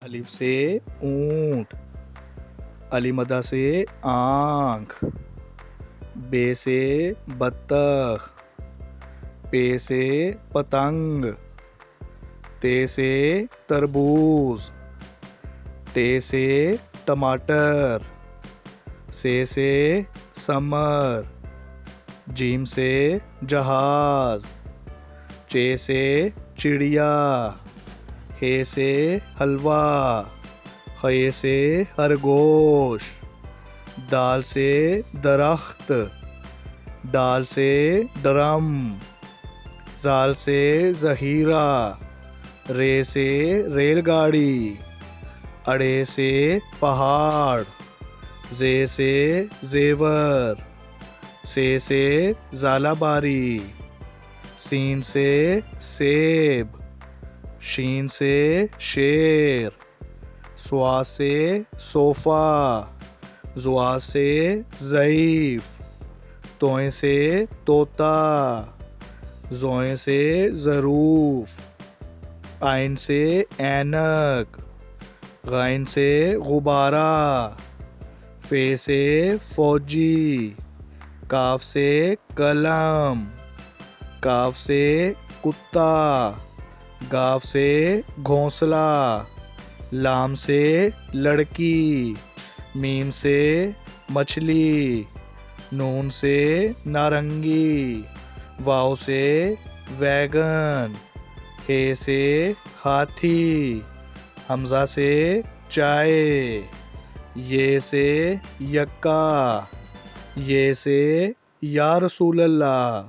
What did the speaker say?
الف سے اونٹ، علی مدہ سے آنکھ، بے سے بطخ، پے سے پتنگ، تے سے تربوز، ٹے سے ٹماٹر، سے سمر، جیم سے جہاز، چے سے چڑیا، ہے سے حلوہ، خے سے خرگوش، دال سے درخت، ڈال سے ڈرم، زال سے ذخیرہ، رے سے ریل گاڑی، اڑے سے پہاڑ، زے سے زیور، سے ژالہ باری، سین سے سیب، شین سے شیر، سوا سے صوفہ، زوا سے ضعیف، توئیں سے طوطا، زوئیں سے ظروف، عین سے اینک، غین سے غبارہ، فے سے فوجی، کاف سے قلم، کاف سے کتا، گاف سے گھونسلہ، لام سے لڑکی، میم سے مچھلی، نون سے نارنگی، واؤ سے ویگن، ہے سے ہاتھی، حمزہ سے چائے، یہ سے یکا، یہ سے یا رسول اللہ۔